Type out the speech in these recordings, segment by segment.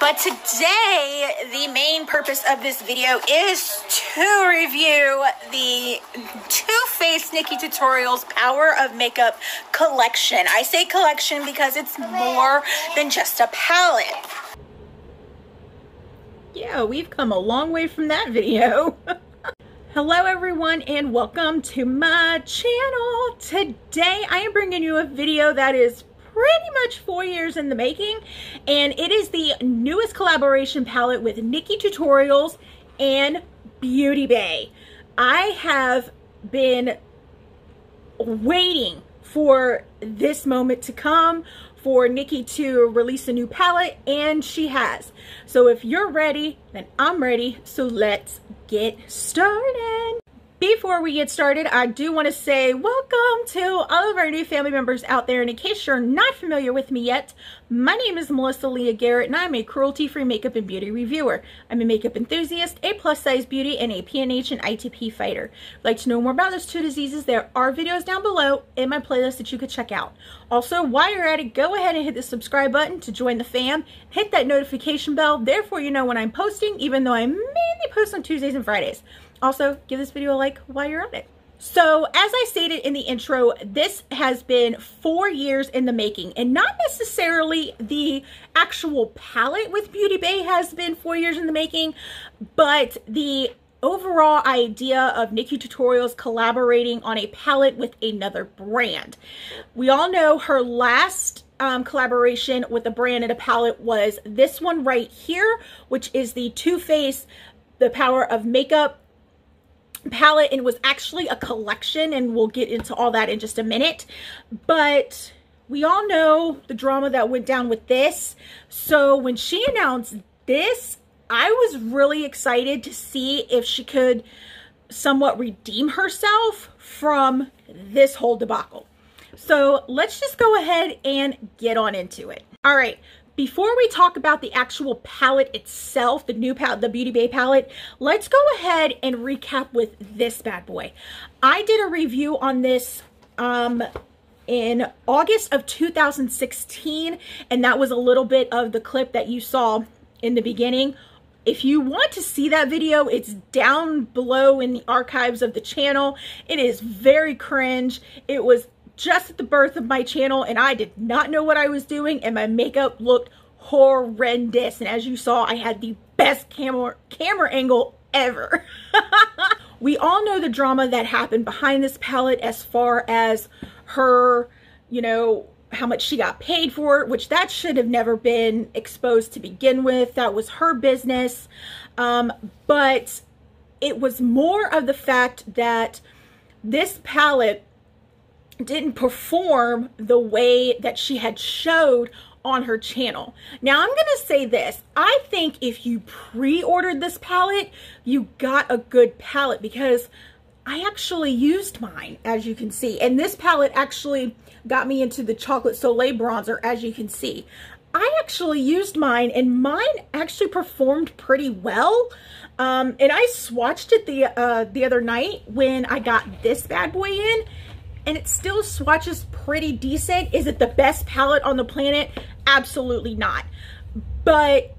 But today, the main purpose of this video is to review the Too Faced NikkieTutorials Power of Makeup collection. I say collection because it's more than just a palette. Yeah, we've come a long way from that video. Hello everyone and welcome to my channel. Today I am bringing you a video that is pretty much 4 years in the making, and it is the newest collaboration palette with NikkieTutorials and Beauty Bay. I have been waiting for this moment to come, for Nikkie to release a new palette, and she has. So if you're ready, then I'm ready. So let's get started. Before we get started, I do want to say welcome to all of our new family members out there. And in case you're not familiar with me yet, my name is Leah Garrett, and I'm a cruelty-free makeup and beauty reviewer. I'm a makeup enthusiast, a plus-size beauty, and a PNH and ITP fighter. If you'd like to know more about those two diseases, there are videos down below in my playlist that you could check out. Also, while you're at it, go ahead and hit the subscribe button to join the fam. Hit that notification bell, therefore you know when I'm posting, even though I mainly post on Tuesdays and Fridays. Also, give this video a like while you're at it. So, as I stated in the intro, this has been 4 years in the making, and not necessarily the actual palette with Beauty Bay has been 4 years in the making, but the overall idea of NikkieTutorials collaborating on a palette with another brand. We all know her last collaboration with a brand and a palette was this one right here, which is the Too Faced The Power of Makeup palette, and it was actually a collection, and we'll get into all that in just a minute. But we all know the drama that went down with this. So when she announced this, I was really excited to see if she could somewhat redeem herself from this whole debacle. So let's just go ahead and get on into it. All right. Before we talk about the actual palette itself, the new palette, the Beauty Bay palette, let's go ahead and recap with this bad boy. I did a review on this in August of 2016, and that was a little bit of the clip that you saw in the beginning. If you want to see that video, it's down below in the archives of the channel. It is very cringe. It was just at the birth of my channel, and I did not know what I was doing, and my makeup looked horrendous. And as you saw, I had the best camera angle ever. We all know the drama that happened behind this palette as far as her, you know, how much she got paid for it, which that should have never been exposed to begin with. That was her business. But it was more of the fact that this palette didn't perform the way that she had showed on her channel. Now, I'm going to say this. I think if you pre-ordered this palette, you got a good palette, because I actually used mine, as you can see. And this palette actually got me into the Chocolate Soleil bronzer, as you can see. I actually used mine, and mine actually performed pretty well. And I swatched it the other night when I got this bad boy in, and it still swatches pretty decent. Is it the best palette on the planet? Absolutely not. But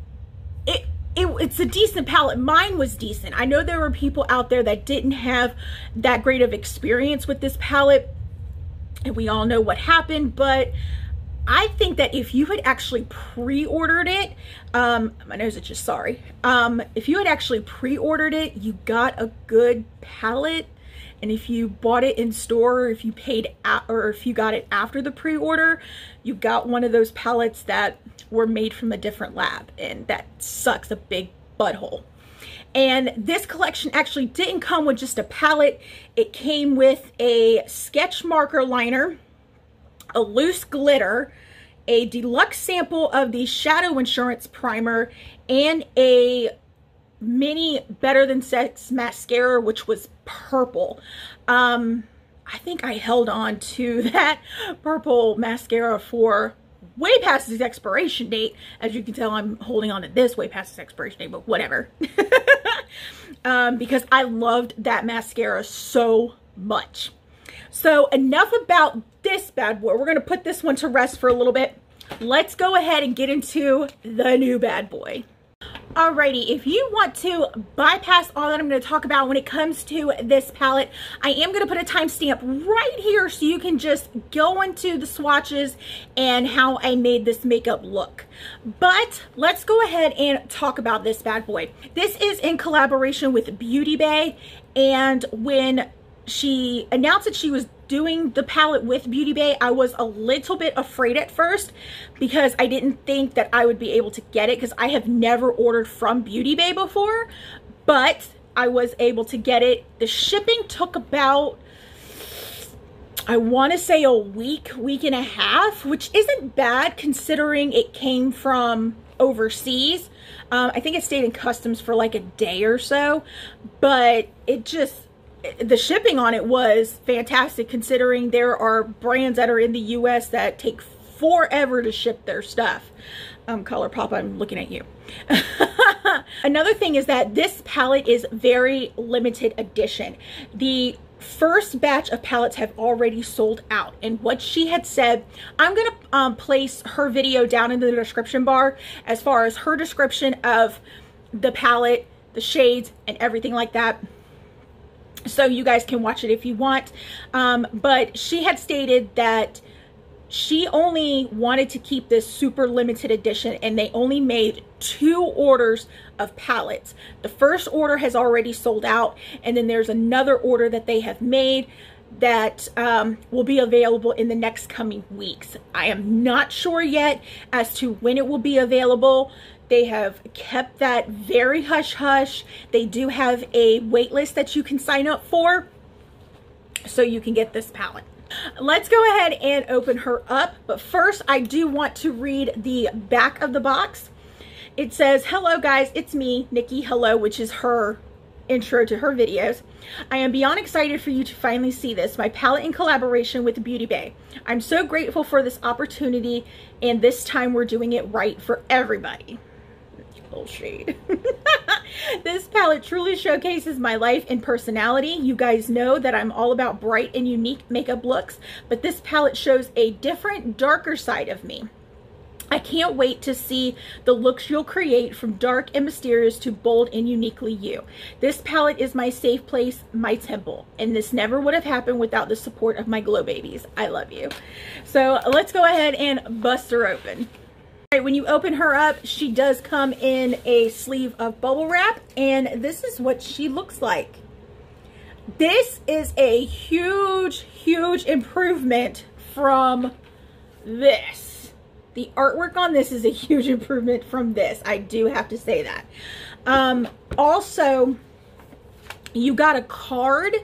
it's a decent palette. Mine was decent. I know there were people out there that didn't have that great of experience with this palette, and we all know what happened. But I think that if you had actually pre-ordered it, my nose itches, sorry. If you had actually pre-ordered it, you got a good palette. And if you bought it in store, or if you paid or if you got it after the pre-order, you got one of those palettes that were made from a different lab, and that sucks a big butthole. And this collection actually didn't come with just a palette. It came with a sketch marker liner, a loose glitter, a deluxe sample of the Shadow Insurance primer, and a mini Better Than Sex mascara, which was purple. I think I held on to that purple mascara for way past its expiration date. As you can tell, I'm holding on to this way past its expiration date, but whatever. Because I loved that mascara so much. So enough about this bad boy. We're going to put this one to rest for a little bit. let's go ahead and get into the new bad boy. Alrighty, if you want to bypass all that I'm going to talk about when it comes to this palette, I am going to put a timestamp right here so you can just go into the swatches and how I made this makeup look. But let's go ahead and talk about this bad boy. This is in collaboration with Beauty Bay, and when she announced that she was doing the palette with Beauty Bay, I was a little bit afraid at first because I didn't think that I would be able to get it because I have never ordered from Beauty Bay before, but I was able to get it. The shipping took about, I want to say, a week and a half, which isn't bad considering it came from overseas. I think it stayed in customs for like a day or so, but the shipping on it was fantastic considering there are brands that are in the US that take forever to ship their stuff. ColourPop, I'm looking at you. Another thing is that this palette is very limited edition. The first batch of palettes have already sold out, and what she had said, I'm gonna place her video down in the description bar as far as her description of the palette, the shades, and everything like that, so you guys can watch it if you want. But she had stated that she only wanted to keep this super limited edition, and they only made 2 orders of palettes. The first order has already sold out, and then there's another order that they have made that will be available in the next coming weeks. I am not sure yet as to when it will be available. They have kept that very hush-hush. They do have a wait list that you can sign up for so you can get this palette. Let's go ahead and open her up. But first, I do want to read the back of the box. It says, "Hello guys, it's me, Nikki. Hello," which is her intro to her videos. "I am beyond excited for you to finally see this, my palette in collaboration with Beauty Bay. I'm so grateful for this opportunity, and this time we're doing it right for everybody." Little shade. "This palette truly showcases my life and personality. You guys know that I'm all about bright and unique makeup looks, but this palette shows a different, darker side of me. I can't wait to see the looks you'll create, from dark and mysterious to bold and uniquely you. This palette is my safe place, my temple, and this never would have happened without the support of my glow babies. I love you." So let's go ahead and bust her open. When you open her up, she does come in a sleeve of bubble wrap, and this is what she looks like. This is a huge improvement from this. The artwork on this is a huge improvement from this. I do have to say that. Also, you got a card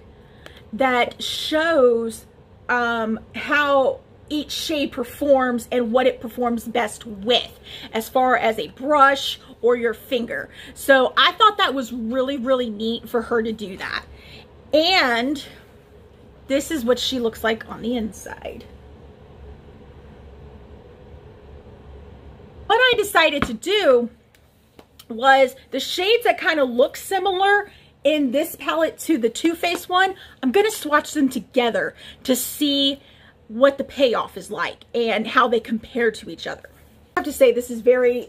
that shows how each shade performs and what it performs best with, as far as a brush or your finger. So I thought that was really neat for her to do that. And this is what she looks like on the inside. What I decided to do was the shades that kind of look similar in this palette to the Too Faced one, I'm going to swatch them together to see what the payoff is like and how they compare to each other. I have to say this is a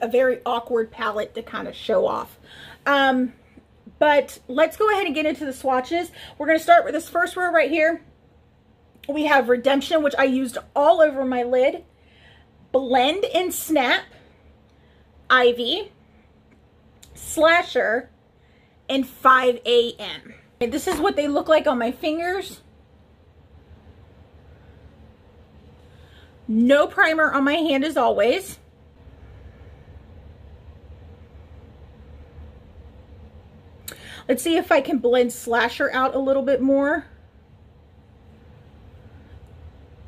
very awkward palette to kind of show off. But let's go ahead and get into the swatches. We're going to start with this first one right here. We have Redemption, which I used all over my lid. Blend and Snap, Ivy, Slasher, and 5 a.m. This is what they look like on my fingers. No primer on my hand as always. Let's see if I can blend Slasher out a little bit more.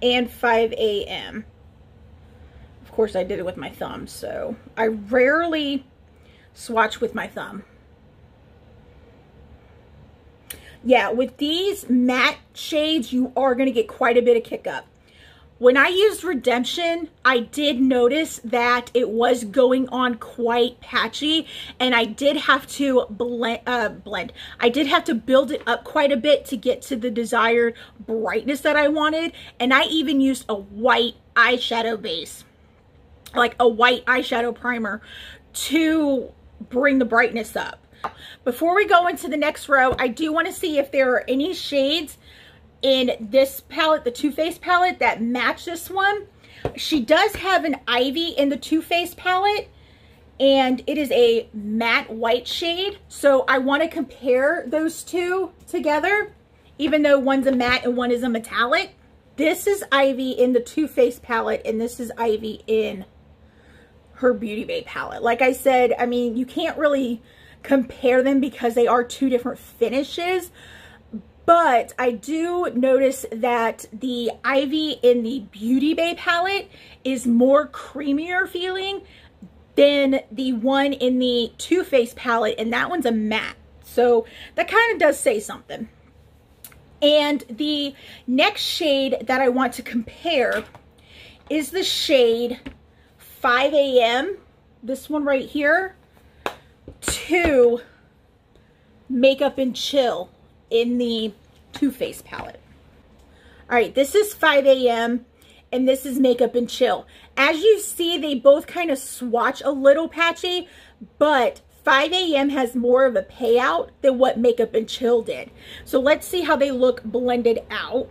And 5 a.m. Of course, I did it with my thumb, so I rarely swatch with my thumb. Yeah, with these matte shades, you are going to get quite a bit of kick up. When I used Redemption, I did notice that it was going on quite patchy, and I did have to blend. I did have to build it up quite a bit to get to the desired brightness that I wanted, and I even used a white eyeshadow base like a white eyeshadow primer to bring the brightness up. Before we go into the next row, I do want to see if there are any shades in this palette, the Too Faced palette, that match this one. She does have an Ivy in the Too Faced palette, and it is a matte white shade. So I want to compare those two together, even though one's a matte and one is a metallic. This is Ivy in the Too Faced palette, and this is Ivy in her Beauty Bay palette. Like I said, I mean, you can't really compare them because they are two different finishes, but I do notice that the Ivy in the Beauty Bay palette is more creamier feeling than the one in the Too Faced palette, and that one's a matte. So that kind of does say something. And the next shade that I want to compare is the shade 5 a.m., this one right here, to Makeup and Chill in the Too Faced palette. All right, this is 5 a.m. and this is Makeup and Chill. As you see, they both kind of swatch a little patchy, but 5 a.m. has more of a payout than what Makeup and Chill did. So let's see how they look blended out.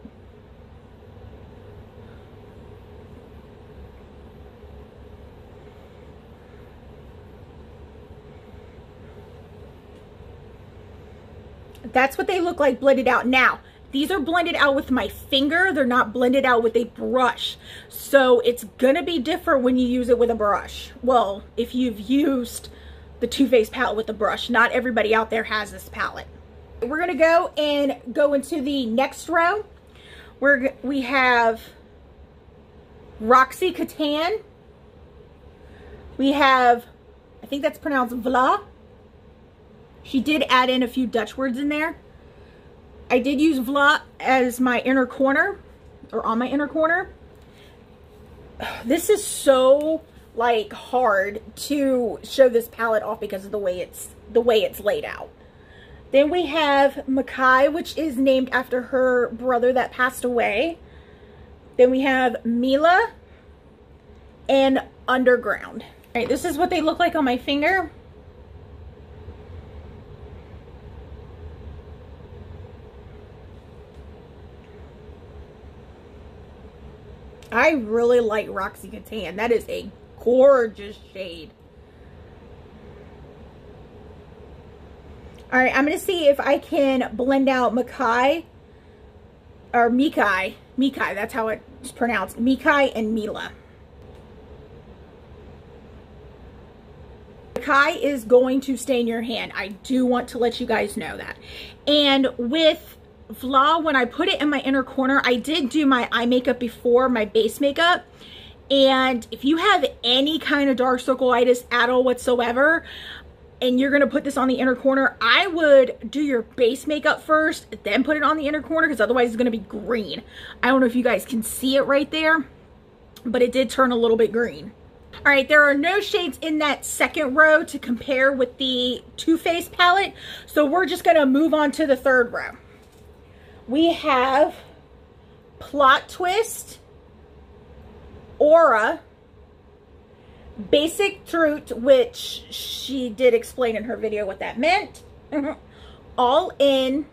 That's what they look like blended out. Now, these are blended out with my finger. They're not blended out with a brush. So it's gonna be different when you use it with a brush. Well, if you've used the Too Faced palette with a brush. Not everybody out there has this palette. We're gonna go into the next row where we have Roxy Catan. We have, I think that's pronounced Vla. She did add in a few Dutch words in there. I did use Vla as my inner corner, or on my inner corner. This is so like hard to show this palette off because of the way it's laid out. Then we have Makai, which is named after her brother that passed away. Then we have Mila and Underground. All right, this is what they look like on my finger. I really like Roxy Catan. That is a gorgeous shade. All right, I'm going to see if I can blend out Makai, or Mikai. Mikai, that's how it's pronounced. Mikai and Mila. Makai is going to stain your hand. I do want to let you guys know that. And with Vla, when I put it in my inner corner, I did do my eye makeup before, my base makeup. And if you have any kind of dark circle-itis at all whatsoever, and you're going to put this on the inner corner, I would do your base makeup first, then put it on the inner corner, because otherwise it's going to be green. I don't know if you guys can see it right there, but it did turn a little bit green. All right, there are no shades in that second row to compare with the Too Faced palette, so we're just going to move on to the third row. We have Plot Twist, Aura, Basic Truth, which she did explain in her video what that meant, All In,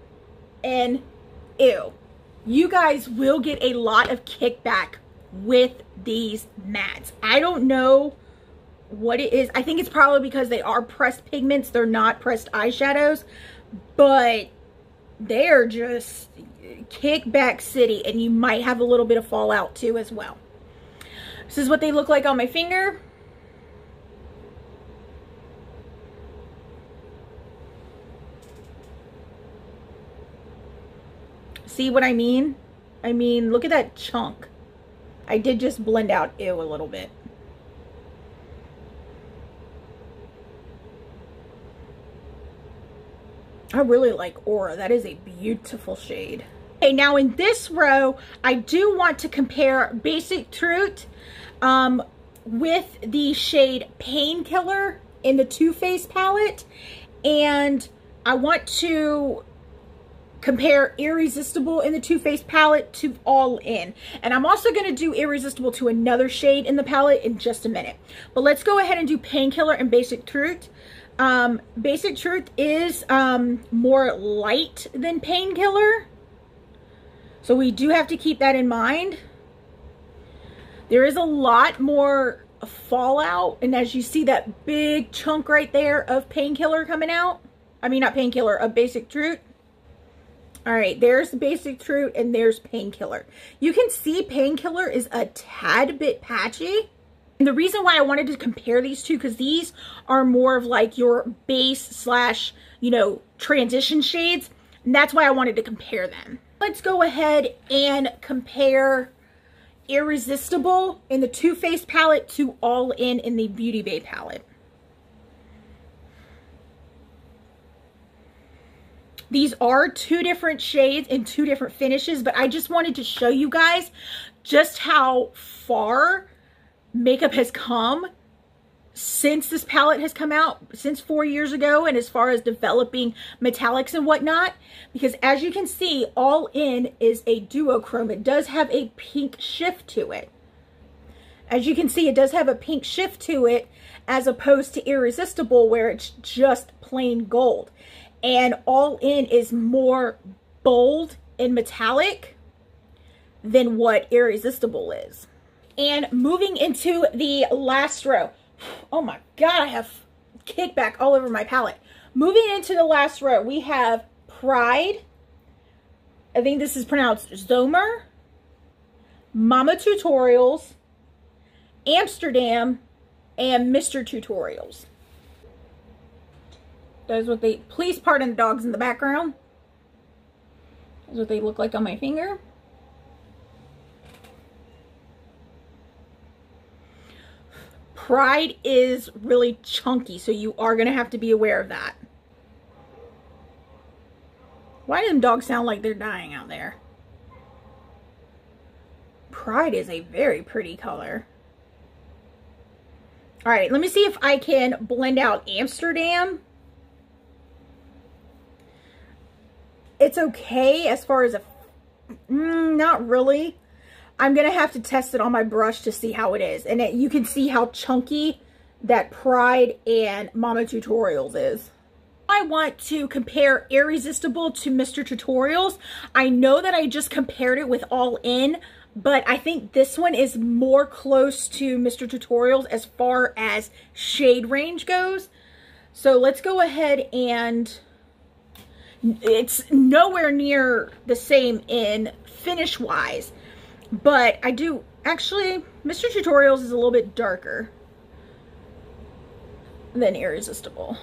and Ew. You guys will get a lot of kickback with these mattes. I don't know what it is. I think it's probably because they are pressed pigments. They're not pressed eyeshadows, but they're just kickback city, and you might have a little bit of fallout too as well. This is what they look like on my finger. See what I mean? I mean, look at that chunk. I did just blend out Ew a little bit. I really like Aura. That is a beautiful shade. Okay, now in this row, I do want to compare Basic Truth with the shade Painkiller in the Too Faced palette. And I want to compare Irresistible in the Too Faced palette to All In. And I'm also going to do Irresistible to another shade in the palette in just a minute. But let's go ahead and do Painkiller and Basic Truth. Basic Truth is more light than Painkiller, so we do have to keep that in mind. There is a lot more fallout, and as you see that big chunk right there of Painkiller coming out, I mean not Painkiller, of Basic Truth. All right, there's Basic Truth and there's Painkiller. You can see Painkiller is a tad bit patchy. And the reason why I wanted to compare these two, because these are more of like your base slash, you know, transition shades. And that's why I wanted to compare them. Let's go ahead and compare Irresistible in the Too Faced palette to All In the Beauty Bay palette. These are two different shades and two different finishes, but I just wanted to show you guys just how far makeup has come since this palette has come out, since 4 years ago, and as far as developing metallics and whatnot, because as you can see, All In is a duochrome. It does have a pink shift to it. As you can see, it does have a pink shift to it, as opposed to Irresistible, where it's just plain gold. And All In is more bold and metallic than what Irresistible is. And moving into the last row. Oh my God, I have kickback all over my palette. Moving into the last row, we have Pride. I think this is pronounced Zomer. Mama Tutorials. Amsterdam. And Mr. Tutorials. That's what they, please pardon the dogs in the background. That's what they look like on my finger. Pride is really chunky, so you are going to have to be aware of that. Why do them dogs sound like they're dying out there? Pride is a very pretty color. All right, let me see if I can blend out Amsterdam. It's okay as far as a, not really. I'm going to have to test it on my brush to see how it is. And you can see how chunky that Pride and Mama Tutorials is. I want to compare Irresistible to Mr. Tutorials. I know that I just compared it with All In, but I think this one is more close to Mr. Tutorials as far as shade range goes. So let's go ahead and... It's nowhere near the same in finish wise. But I do, actually, Mr. Tutorials is a little bit darker than Irresistible.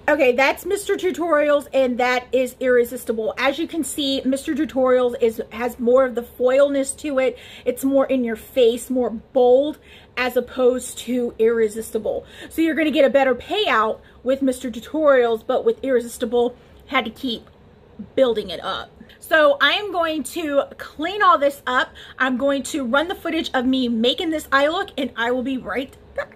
Okay, that's Mr. Tutorials and that is Irresistible. As you can see, Mr. Tutorials has more of the foilness to it. It's more in your face, more bold, as opposed to Irresistible. So you're going to get a better payout with Mr. Tutorials, but with Irresistible, had to keep building it up. So I am going to clean all this up. I'm going to run the footage of me making this eye look, and I will be right back.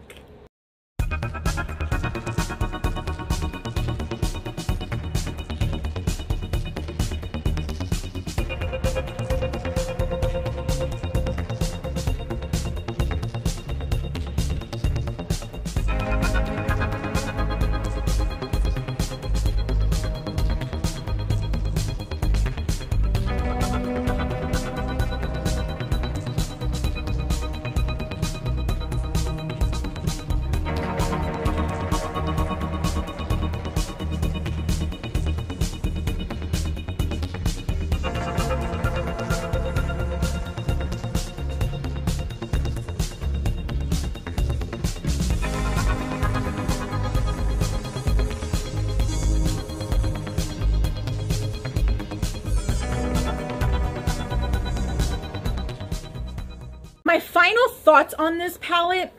My final thoughts on this palette,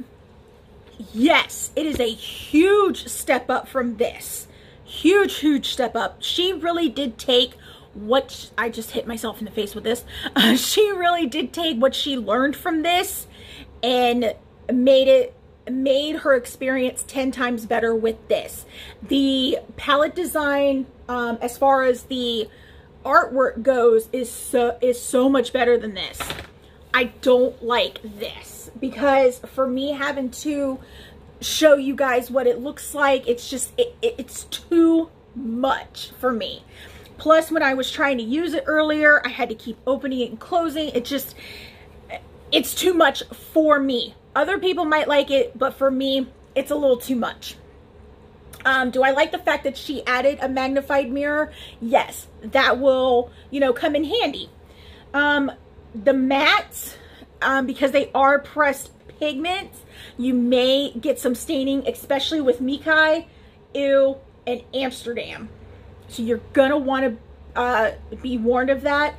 yes, it is a huge step up from this. Huge step up. She really did take what, I just hit myself in the face with this. She really did take what she learned from this and made it made her experience 10 times better with this. The palette design, as far as the artwork goes, is so much better than this. I don't like this because for me having to show you guys what it looks like, it's just it's too much for me. Plus, when I was trying to use it earlier, I had to keep opening it and closing. It's too much for me. Other people might like it, but for me, it's a little too much. Do I like the fact that she added a magnified mirror? Yes, that will, you know, come in handy. The mattes, because they are pressed pigments, you may get some staining, especially with Nikkie, Ew, and Amsterdam. So you're gonna want to be warned of that.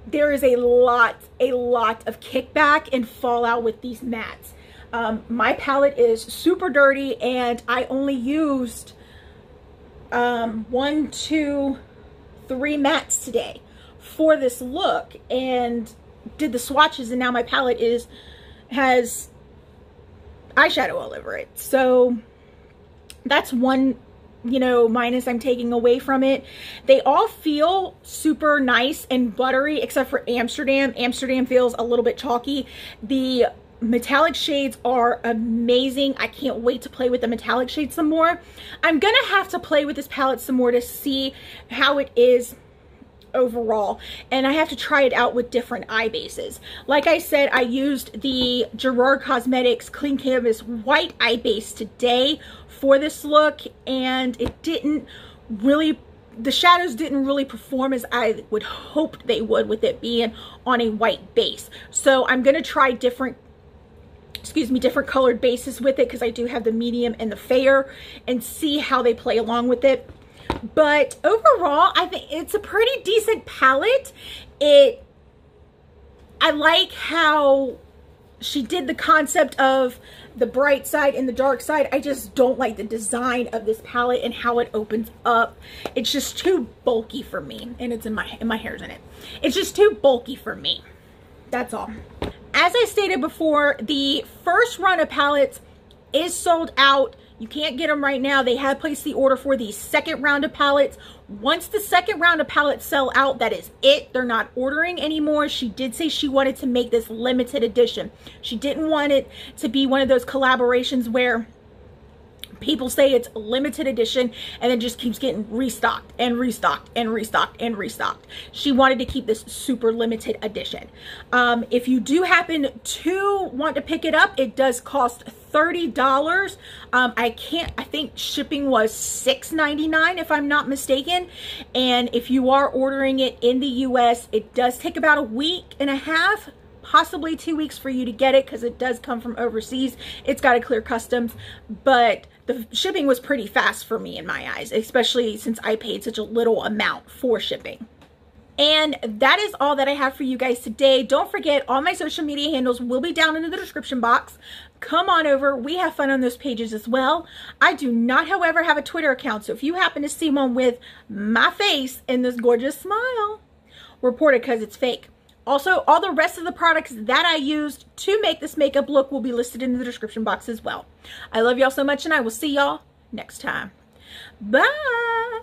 There is a lot of kickback and fallout with these mattes. My palette is super dirty, and I only used 1, 2, 3 mattes today for this look, and did the swatches, and now my palette has eyeshadow all over it. So that's one, you know, minus I'm taking away from it. They all feel super nice and buttery except for Amsterdam. Amsterdam feels a little bit chalky. The metallic shades are amazing. I can't wait to play with the metallic shades some more. I'm gonna have to play with this palette some more to see how it is overall, and I have to try it out with different eye bases. Like I said, I used the Gerard Cosmetics Clean Canvas white eye base today for this look, and it didn't really, the shadows didn't really perform as I would hope they would with it being on a white base. So I'm gonna try different colored bases with it, because I do have the medium and the fair, and see how they play along with it. But overall, I think it's a pretty decent palette. I like how she did the concept of the bright side and the dark side. I just don't like the design of this palette and how it opens up. It's just too bulky for me, and it's in my hair's in it. It's just too bulky for me. That's all. As I stated before, the first run of palettes is sold out. You can't get them right now. They have placed the order for the second round of palettes. Once the second round of palettes sell out, that is it. They're not ordering anymore. She did say she wanted to make this limited edition. She didn't want it to be one of those collaborations where people say it's limited edition and then just keeps getting restocked and restocked and restocked and restocked. She wanted to keep this super limited edition. If you do happen to want to pick it up, it does cost $30. I think shipping was $6.99 if I'm not mistaken. And if you are ordering it in the US, it does take about a week and a half, possibly 2 weeks for you to get it, because it does come from overseas. It's got to clear customs, but the shipping was pretty fast for me in my eyes, especially since I paid such a little amount for shipping. And that is all that I have for you guys today. Don't forget, all my social media handles will be down in the description box. Come on over. We have fun on those pages as well. I do not, however, have a Twitter account, so if you happen to see one with my face and this gorgeous smile, report it, because it's fake. Also, all the rest of the products that I used to make this makeup look will be listed in the description box as well. I love y'all so much, and I will see y'all next time. Bye!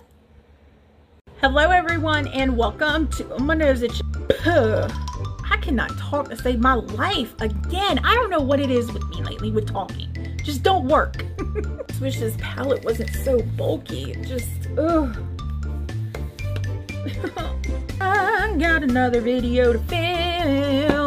Hello, everyone, and welcome to my nose itch. I cannot talk to save my life again. I don't know what it is with me lately with talking. Just don't work. I wish this palette wasn't so bulky. It just, ugh. I got another video to film.